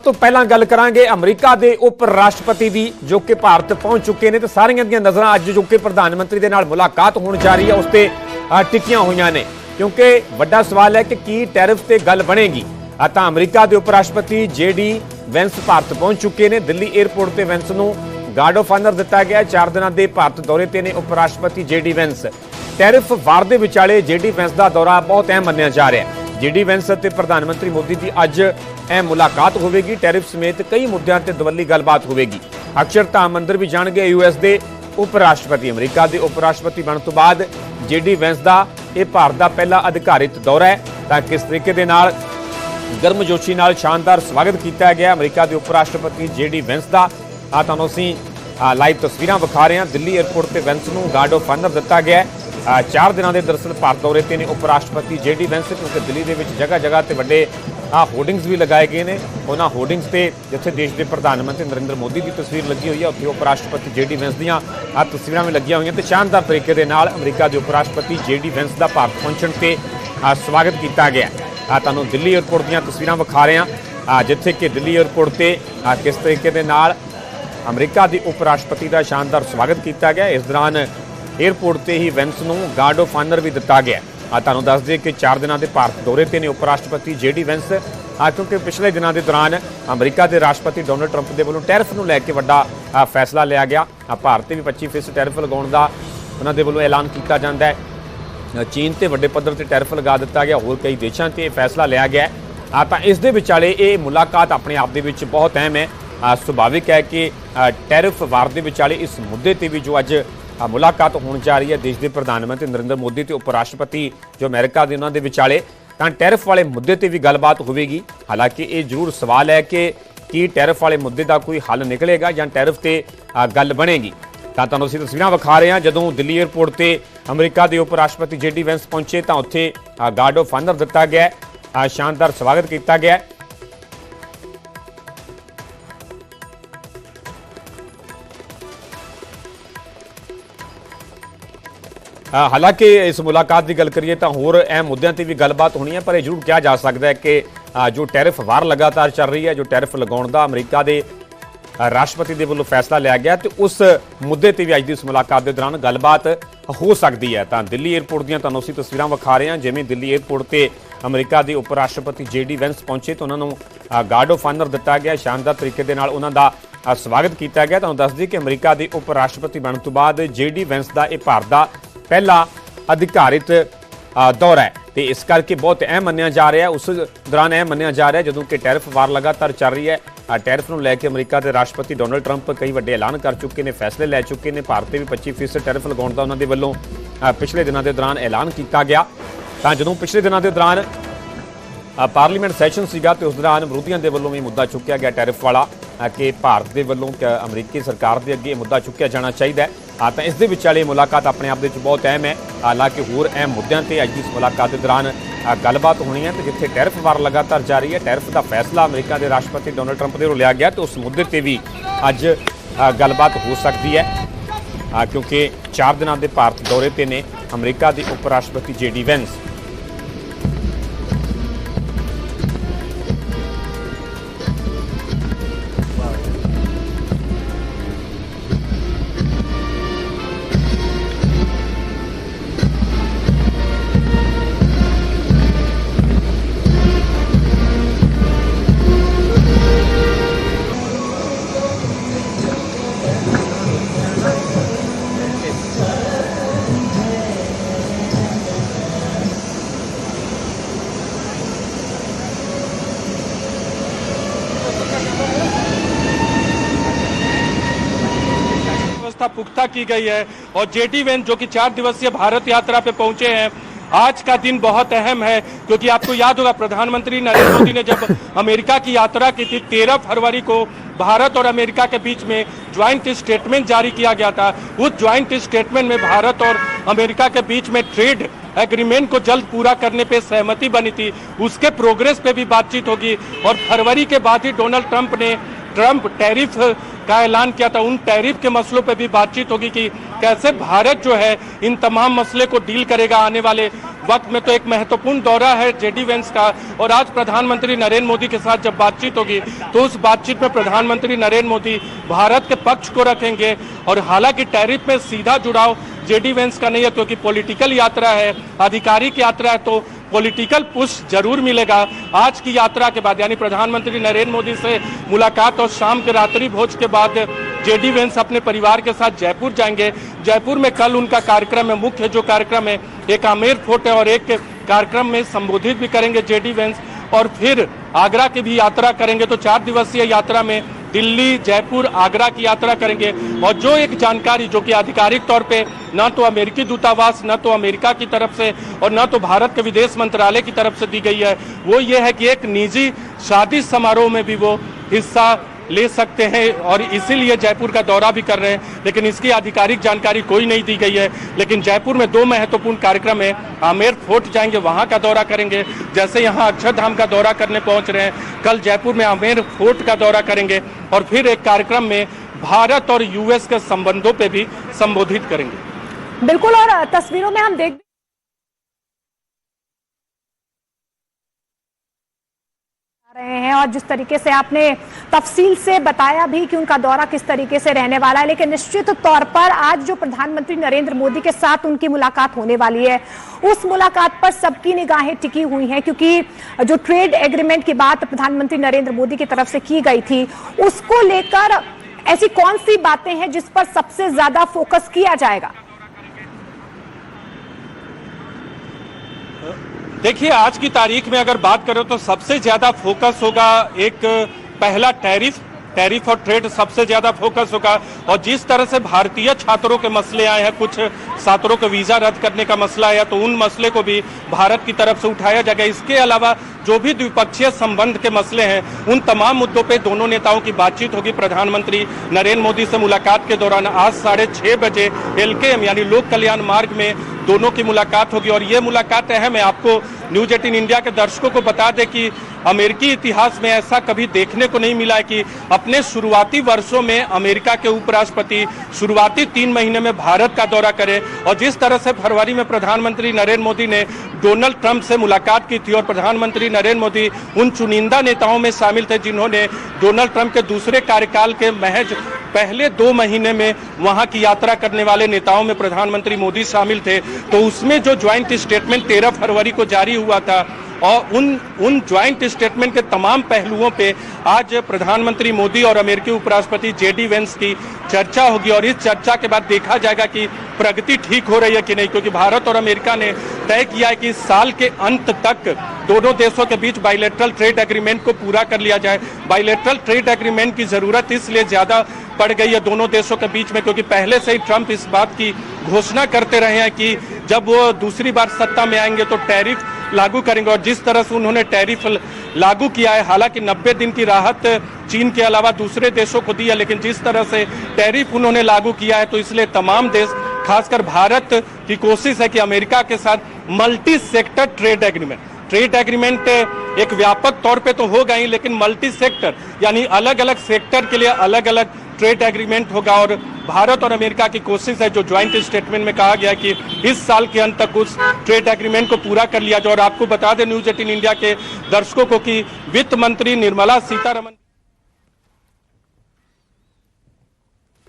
तो पहला गल करांगे अमरीका के उप राष्ट्रपति की जो कि भारत पहुंच चुके हैं तो सारियां दी नज़र अज जो कि प्रधानमंत्री के नाल मुलाकात होने जा रही है उस ते टिकियां हुई ने क्योंकि वड्डा सवाल है कि की टैरिफ से गल बनेगी। तो अमरीका के उप राष्ट्रपति JD वैंस भारत पहुंच चुके हैं। दिल्ली एयरपोर्ट से वैंस नूं गार्ड ऑफ ऑनर दिता गया। 4 दिनों के भारत दौरे ते ने उप राष्ट्रपति JD वैंस। टैरिफ वार दे विचाले JD वैंस का दौरा बहुत अहम मन्निया जा रहा है। JD वैंस ते प्रधानमंत्री मोदी की अज अहम मुलाकात होगी। टैरिफ समेत कई मुद्दों पर दवल्ली गलबात होगी। अक्षरधाम मंदिर भी जाणगे US के उप राष्ट्रपति। अमरीका के उप राष्ट्रपति बनने तो बाद JD वैंस का यह भारत का पहला अधिकारित दौरा है। तो किस तरीके के नाल गर्मजोशी नाल शानदार स्वागत किया गया अमरीका के उप राष्ट्रपति JD वैंस का तुहानूं असीं लाइव तस्वीरां विखा रहे हैं। दिल्ली एयरपोर्ट से वैंस नूं गार्ड ऑफ ऑनर दिता गया। 4 दिनों के दरअसल भारत दौरे ते ने उप राष्ट्रपति JD वैंस क्योंकि दिल्ली के जगह जगह से वड्डे होर्डिंग्स भी लगाए गए हैं। उन्होंने होर्डिंग्स से जिथे देश के प्रधानमंत्री नरेंद्र मोदी की तस्वीर लगी हुई है उत्थे उप राष्ट्रपति JD वैंस दी तस्वीरां भी लगियां हुई। तो शानदार तरीके के नाल अमरीका के उप राष्ट्रपति JD वैंस का भारत पहुंचण से स्वागत किया गया। तुहानूं दिल्ली एयरपोर्ट दी तस्वीरां विखा रहे हैं जिथे कि दिल्ली एयरपोर्ट से किस तरीके के नाल अमरीका के उप राष्ट्रपति का शानदार स्वागत किया गया। इस दौरान एयरपोर्ट से ही वैंस नूं गार्ड ऑफ ऑनर भी दिता गया। तुहानूं दस दें कि 4 दिनों के भारत दौरे ते ने उप राष्ट्रपति JD वैंस क्योंकि पिछले दिनों के दौरान अमरीका के राष्ट्रपति डोनाल्ड ट्रंप के वलों टैरिफ नूं लैके वड्डा फैसला लिया गया। भारत से भी 25% टैरिफ लगाउण दा उन्हां दे वलों ऐलान किया जाता है। चीन से वड्डे पद्धर ते टैरिफ लगा दिता गया। होर कई देशों से फैसला लिया गया। तो इस दे विचाले ये मुलाकात अपने आप दे विच बहुत अहम है। सुभाविक है कि टैरिफ वार दे विचाले इस मुद्दे ते भी जो अज मुलाकात होने जा रही है देश के प्रधानमंत्री नरेंद्र मोदी ते उप राष्ट्रपति जो अमेरिका के उन्होंने विचाले टैरिफ वाले मुद्दे ते भी गलबात होगी। हालांकि ये जरूर सवाल है कि टैरिफ वाले मुद्दे का कोई हल निकलेगा या टैरिफ से गल बनेगी। तुहानूं असीं तस्वीरां विखा रहे हैं जदों दिल्ली एयरपोर्ट से अमरीका के उप राष्ट्रपति JD वैंस पहुंचे तो उत्थे गार्ड ऑफ ऑनर दिता गया। शानदार स्वागत किया गया। हालांकि इस मुलाकात की गल करिए तो होर अहम मुद्दों पर भी गलबात होनी है पर यह जरूर कहा जा सकता है कि जो टैरिफ वार लगातार चल रही है जो टैरिफ लगाउण दा अमरीका के राष्ट्रपति के वलों फैसला लिया गया तो उस मुद्दे पर भी अज की इस मुलाकात के दौरान गलबात हो सकती है। तो दिल्ली एयरपोर्ट दी तुहानूं असीं तस्वीरां विखा रहे हैं जिवें दिल्ली एयरपोर्ट से अमरीका के उप राष्ट्रपति JD वैंस पहुंचे तो उन्होंने गार्ड ऑफ ऑनर दिता गया। शानदार तरीके के नाल उन्हां दा स्वागत किया गया। तुहानूं दस दी कि अमरीका के उप राष्ट्रपति बनने तो बाद JD वैंस का यह भारत का पहला अधिकारित दौरा है तो इस करके बहुत अहम मन्निया जा रहा है। उस दौरान अहम मन्निया जा रहा है जदों कि टैरिफ वार लगातार चल रही है। टैरिफ नूं लैके अमरीका के राष्ट्रपति डोनाल्ड ट्रंप कई वड्डे ऐलान कर चुके हैं फैसले लै चुके हैं। भारत भी 25% टैरिफ लगाउण दा उन्हां दे वल्लों पिछले दिनों के दौरान ऐलान किया गया। तो जदों पिछले दिनों के दौरान पार्लीमेंट सैशन सीगा तो उस दौरान विरोधियों के वल्लों भी मुद्दा चुकिया गया टैरिफ वाला कि भारत के वल्लों अमरीकी सरकार के अगे मुद्दा चुकिया जाना चाहिए। तो इस दे विचाले मुलाकात अपने आप में बहुत अहम है। हालांकि होर अहम मुद्दों पर अज की इस मुलाकात के दौरान गलबात होनी है। तो जिथे टैरिफ वार लगातार जारी है टैरिफ का फैसला अमरीका के राष्ट्रपति डोनाल्ड ट्रंप के लिया गया तो उस मुद्दे पर भी अज गलबात हो सकती है क्योंकि 4 दिनों के भारत दौरे पर ने अमरीका के उप राष्ट्रपति JD वैंस। पुख्ता की गई है और JD वैंस जो कि 4 दिवसीय भारत यात्रा पे पहुंचे हैं। आज का दिन बहुत अहम है क्योंकि आपको याद होगा प्रधानमंत्री नरेंद्र मोदी ने जब अमेरिका की यात्रा की थी 13 फरवरी को भारत और अमेरिका के बीच में ज्वाइंट स्टेटमेंट जारी किया गया था। उस ज्वाइंट स्टेटमेंट में भारत और अमेरिका के बीच में ट्रेड एग्रीमेंट को जल्द पूरा करने पे सहमति बनी थी। उसके प्रोग्रेस पे भी बातचीत होगी और फरवरी के बाद ही डोनाल्ड ट्रंप टैरिफ का ऐलान किया था, उन टैरिफ के मसलों पे भी बातचीत होगी कि कैसे भारत जो है इन तमाम मसले को डील करेगा आने वाले वक्त में। तो एक महत्वपूर्ण दौरा है जेडी वेंस का, और आज प्रधानमंत्री नरेंद्र मोदी के साथ जब बातचीत होगी तो उस बातचीत में प्रधानमंत्री नरेंद्र मोदी भारत के पक्ष को रखेंगे। और हालांकि टैरिफ में सीधा जुड़ाव जेडी वेंस का नहीं है, क्योंकि पॉलिटिकल यात्रा है, आधिकारिक यात्रा है, तो पॉलिटिकल पुश जरूर मिलेगा। आज की यात्रा के बाद यानी प्रधानमंत्री नरेंद्र मोदी से मुलाकात और शाम के रात्रि भोज के बाद जेडी वेंस अपने परिवार के साथ जयपुर जाएंगे। जयपुर में कल उनका कार्यक्रम है, मुख्य जो कार्यक्रम है एक आमेर फोर्ट है, और एक कार्यक्रम में संबोधित भी करेंगे जेडी वेंस, और फिर आगरा की भी यात्रा करेंगे। तो 4 दिवसीय यात्रा में दिल्ली, जयपुर, आगरा की यात्रा करेंगे। और जो एक जानकारी जो कि आधिकारिक तौर पे न तो अमेरिकी दूतावास, न तो अमेरिका की तरफ से और न तो भारत के विदेश मंत्रालय की तरफ से दी गई है, वो ये है कि एक निजी शादी समारोह में भी वो हिस्सा ले सकते हैं, और इसीलिए जयपुर का दौरा भी कर रहे हैं। लेकिन इसकी आधिकारिक जानकारी कोई नहीं दी गई है। लेकिन जयपुर में 2 महत्वपूर्ण कार्यक्रम है, आमेर फोर्ट जाएंगे, वहां का दौरा करेंगे, जैसे यहाँ अक्षरधाम का दौरा करने पहुंच रहे हैं, कल जयपुर में आमेर फोर्ट का दौरा करेंगे, और फिर एक कार्यक्रम में भारत और यूएस के संबंधों पे भी संबोधित करेंगे। बिल्कुल, और तस्वीरों में हम देख रहे हैं, और जिस तरीके से आपने तफसील से बताया भी कि उनका दौरा किस तरीके से रहने वाला है, लेकिन निश्चित तौर पर आज जो प्रधानमंत्री नरेंद्र मोदी के साथ उनकी मुलाकात होने वाली है, उस मुलाकात पर सबकी निगाहें टिकी हुई हैं, क्योंकि जो ट्रेड एग्रीमेंट की बात प्रधानमंत्री नरेंद्र मोदी की तरफ से की गई थी, उसको लेकर ऐसी कौन सी बातें हैं जिस पर सबसे ज्यादा फोकस किया जाएगा? देखिए, आज की तारीख में अगर बात करें तो सबसे ज्यादा फोकस होगा एक पहला टैरिफ और ट्रेड सबसे ज्यादा फोकस होगा। और जिस तरह से भारतीय छात्रों के मसले आए हैं, कुछ छात्रों को वीजा रद्द करने का मसला आया, तो उन मसले को भी भारत की तरफ से उठाया जाएगा। इसके अलावा जो भी द्विपक्षीय संबंध के मसले हैं, उन तमाम मुद्दों पे दोनों नेताओं की बातचीत होगी। प्रधानमंत्री नरेंद्र मोदी से मुलाकात के दौरान आज 6:30 बजे LKM यानी लोक कल्याण मार्ग में दोनों की मुलाकात होगी, और ये मुलाकात अहम है। आपको न्यूज 18 इंडिया के दर्शकों को बता दें कि अमेरिकी इतिहास में ऐसा कभी देखने को नहीं मिला है कि अपने शुरुआती वर्षों में अमेरिका के उपराष्ट्रपति शुरुआती 3 महीने में भारत का दौरा करें। और जिस तरह से फरवरी में प्रधानमंत्री नरेंद्र मोदी ने डोनाल्ड ट्रंप से मुलाकात की थी, और प्रधानमंत्री नरेंद्र मोदी उन चुनिंदा नेताओं में शामिल थे जिन्होंने डोनाल्ड ट्रंप के दूसरे कार्यकाल के महज पहले 2 महीने में वहां की यात्रा करने वाले नेताओं में प्रधानमंत्री मोदी शामिल थे। तो उसमें जो ज्वाइंट स्टेटमेंट 13 फरवरी को जारी हुआ था, और उन ज्वाइंट स्टेटमेंट के तमाम पहलुओं पे आज प्रधानमंत्री मोदी और अमेरिकी उपराष्ट्रपति जेडी वेंस की चर्चा होगी। और इस चर्चा के बाद देखा जाएगा कि प्रगति ठीक हो रही है कि नहीं, क्योंकि भारत और अमेरिका ने तय किया है कि इस साल के अंत तक दोनों देशों के बीच बायलैटरल ट्रेड एग्रीमेंट को पूरा कर लिया जाए। बायलैटरल ट्रेड एग्रीमेंट की जरूरत इसलिए ज्यादा पड़ गई है दोनों देशों के बीच में, क्योंकि पहले से ही ट्रंप इस बात की घोषणा करते रहे हैं कि जब वो दूसरी बार सत्ता में आएंगे तो टैरिफ लागू करेंगे। और जिस तरह से उन्होंने टैरिफ लागू किया है, हालांकि 90 दिन की राहत चीन के अलावा दूसरे देशों को दी है, लेकिन जिस तरह से टैरिफ उन्होंने लागू किया है, तो इसलिए तमाम देश, खासकर भारत की कोशिश है कि अमेरिका के साथ मल्टी सेक्टर ट्रेड एग्रीमेंट एक व्यापक तौर पे तो होगा ही, लेकिन मल्टी सेक्टर यानी अलग अलग सेक्टर के लिए अलग अलग ट्रेड एग्रीमेंट होगा। और भारत और अमेरिका की कोशिश है, जो ज्वाइंट स्टेटमेंट में कहा गया कि इस साल के अंत तक उस ट्रेड एग्रीमेंट को पूरा कर लिया जाए। और आपको बता दें न्यूज 18 इंडिया के दर्शकों को कि वित्त मंत्री निर्मला सीतारमण